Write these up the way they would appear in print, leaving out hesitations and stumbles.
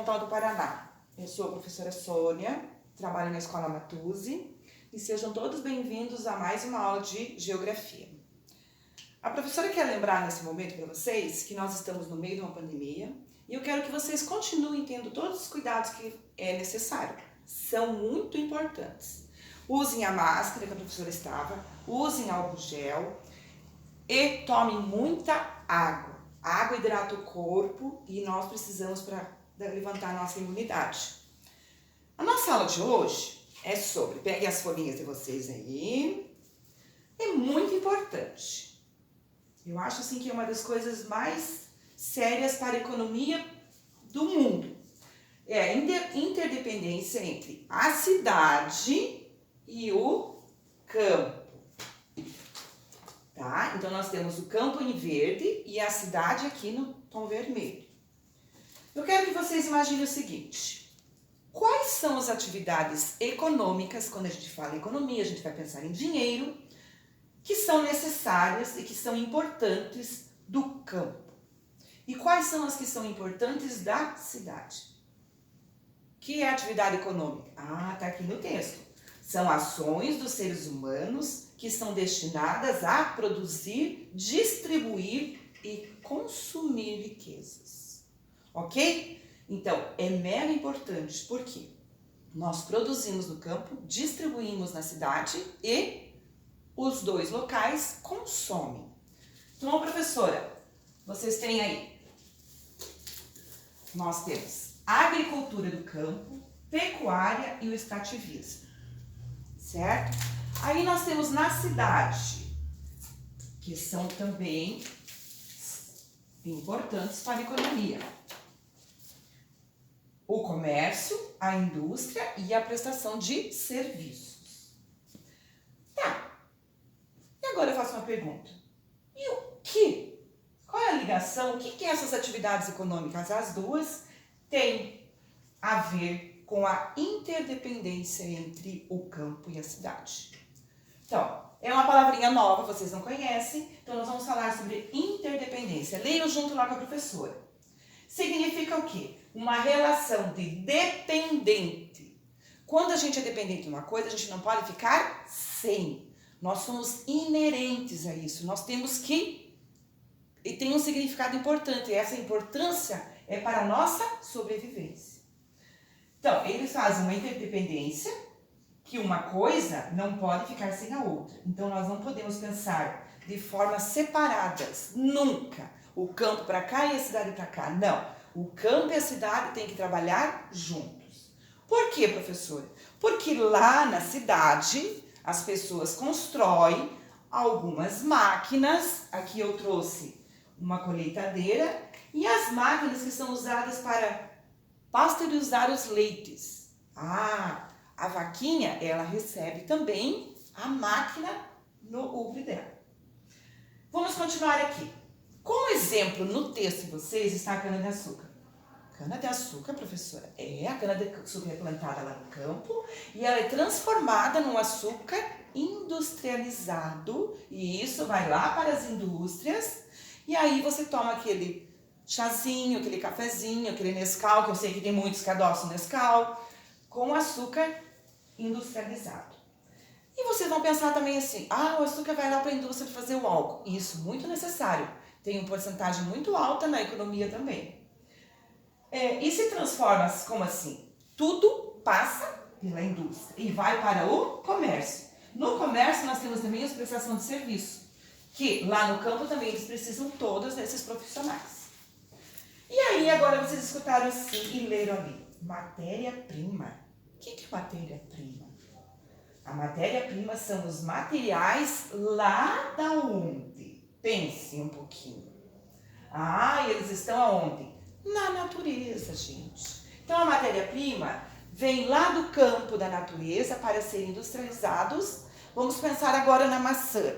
Pontal do Paraná. Eu sou a professora Sônia, trabalho na Escola Matuzi e sejam todos bem-vindos a mais uma aula de Geografia. A professora quer lembrar nesse momento para vocês que nós estamos no meio de uma pandemia e eu quero que vocês continuem tendo todos os cuidados que é necessário. São muito importantes. Usem a máscara que a professora estava, usem álcool gel e tomem muita água. A água hidrata o corpo e nós precisamos para levantar a nossa imunidade. A nossa aula de hoje é sobre, peguem as folhinhas de vocês aí, é muito importante. Eu acho assim que é uma das coisas mais sérias para a economia do mundo. É a interdependência entre a cidade e o campo. Tá? Então nós temos o campo em verde e a cidade aqui no tom vermelho. Eu quero que vocês imaginem o seguinte: quais são as atividades econômicas, quando a gente fala em economia, a gente vai pensar em dinheiro, que são necessárias e que são importantes do campo? E quais são as que são importantes da cidade? Que é a atividade econômica? Tá aqui no texto. São ações dos seres humanos que são destinadas a produzir, distribuir e consumir riquezas. Ok? Então, é mega importante porque nós produzimos no campo, distribuímos na cidade e os dois locais consomem. Então, professora, vocês têm aí, nós temos a agricultura do campo, pecuária e o extrativismo, certo? Aí nós temos na cidade, que são também importantes para a economia. O comércio, a indústria e a prestação de serviços. Tá. E agora eu faço uma pergunta. E o que? Qual é a ligação? O que é essas atividades econômicas? As duas têm a ver com a interdependência entre o campo e a cidade. Então, é uma palavrinha nova, vocês não conhecem, então nós vamos falar sobre interdependência. Leiam junto lá com a professora. Significa o quê? Uma relação de dependente. Quando a gente é dependente de uma coisa, a gente não pode ficar sem. Nós somos inerentes a isso. Nós temos que... E tem um significado importante. E essa importância é para a nossa sobrevivência. Então, eles fazem uma interdependência que uma coisa não pode ficar sem a outra. Então, nós não podemos pensar de formas separadas. Nunca. O campo para cá e a cidade para cá. Não. O campo e a cidade têm que trabalhar juntos. Por quê, professora? Porque lá na cidade as pessoas constroem algumas máquinas. Aqui eu trouxe uma colheitadeira e as máquinas que são usadas para pasteurizar os leites. A vaquinha, ela recebe também a máquina no ubre dela. Vamos continuar aqui. Como exemplo, no texto de vocês está a cana-de-açúcar. Cana-de-açúcar, professora, a cana-de-açúcar é plantada lá no campo e ela é transformada num açúcar industrializado e isso vai lá para as indústrias e aí você toma aquele chazinho, aquele cafezinho, aquele Nescau, que eu sei que tem muitos que adoçam Nescau, com açúcar industrializado. E vocês vão pensar também assim, o açúcar vai lá para a indústria fazer o álcool. Isso, muito necessário. Tem uma porcentagem muito alta na economia também. E se transforma, como assim? Tudo passa pela indústria e vai para o comércio. No comércio nós temos também a prestação de serviço, que lá no campo também eles precisam todos desses profissionais. E aí agora vocês escutaram assim e leram ali, matéria-prima. O que é matéria-prima? A matéria-prima são os materiais lá da onde? Pense um pouquinho. Eles estão aonde? Na natureza, gente. Então, a matéria-prima vem lá do campo da natureza para serem industrializados. Vamos pensar agora na maçã.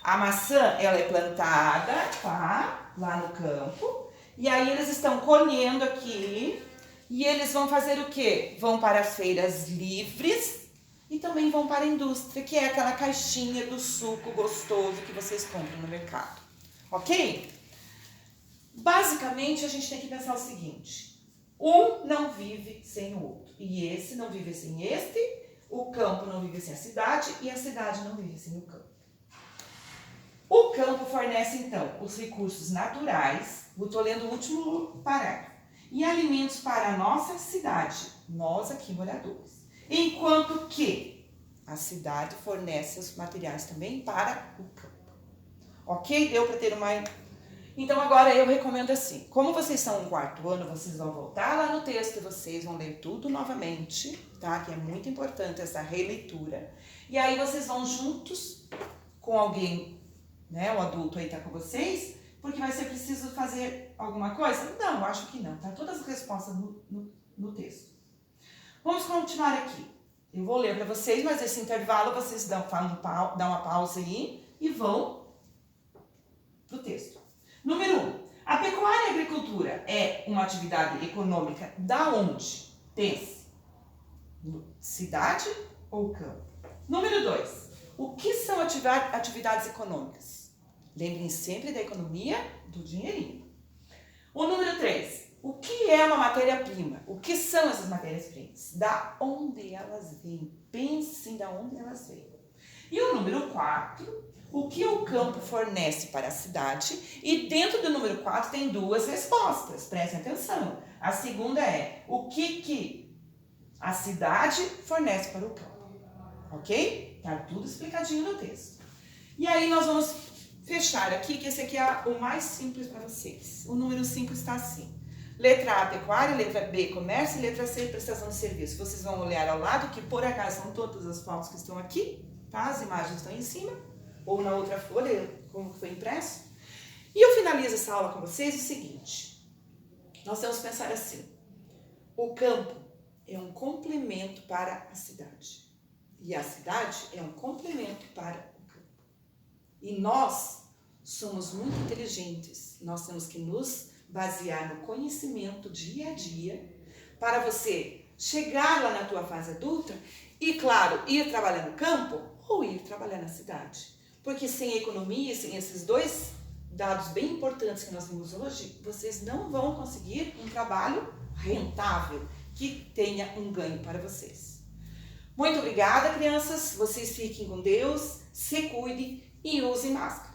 A maçã, ela é plantada, tá? Lá no campo. E aí, eles estão colhendo aqui. E eles vão fazer o quê? Vão para as feiras livres e também vão para a indústria, que é aquela caixinha do suco gostoso que vocês compram no mercado. Ok? Basicamente, a gente tem que pensar o seguinte. Um não vive sem o outro. E esse não vive sem este, o campo não vive sem a cidade e a cidade não vive sem o campo. O campo fornece, então, os recursos naturais, eu estou lendo o último parágrafo, e alimentos para a nossa cidade, nós aqui moradores. Enquanto que a cidade fornece os materiais também para o campo. Ok? Deu para ter uma... Então agora eu recomendo assim, como vocês são um quarto ano, vocês vão voltar lá no texto, vocês vão ler tudo novamente, tá? Que é muito importante essa releitura. E aí vocês vão juntos com alguém, né? O adulto aí tá com vocês, porque vai ser preciso fazer alguma coisa? Não, eu acho que não, tá? Todas as respostas no texto. Vamos continuar aqui. Eu vou ler para vocês, mas esse intervalo vocês dão uma pausa aí e vão pro texto. Número 1. A pecuária e a agricultura é uma atividade econômica da onde? Pense. Cidade ou campo? Número 2. O que são atividades econômicas? Lembrem sempre da economia do dinheirinho. O número 3. O que é uma matéria-prima? O que são essas matérias-primas? Da onde elas vêm? Pensem da onde elas vêm. E o número 4. O que o campo fornece para a cidade? E dentro do número 4 tem duas respostas, prestem atenção. A segunda é, o que a cidade fornece para o campo? Ok? Tá tudo explicadinho no texto. E aí nós vamos fechar aqui, que esse aqui é o mais simples para vocês. O número 5 está assim. Letra A, pecuária, letra B, comércio, letra C, prestação de serviço. Vocês vão olhar ao lado, que por acaso são todas as fotos que estão aqui, tá? As imagens estão em cima. Ou na outra folha, como foi impresso. E eu finalizo essa aula com vocês o seguinte. Nós temos que pensar assim. O campo é um complemento para a cidade. E a cidade é um complemento para o campo. E nós somos muito inteligentes. Nós temos que nos basear no conhecimento dia a dia para você chegar lá na tua fase adulta e, claro, ir trabalhar no campo ou ir trabalhar na cidade. Porque sem economia, sem esses dois dados bem importantes que nós vimos hoje, vocês não vão conseguir um trabalho rentável, que tenha um ganho para vocês. Muito obrigada, crianças. Vocês fiquem com Deus, se cuidem e usem máscara.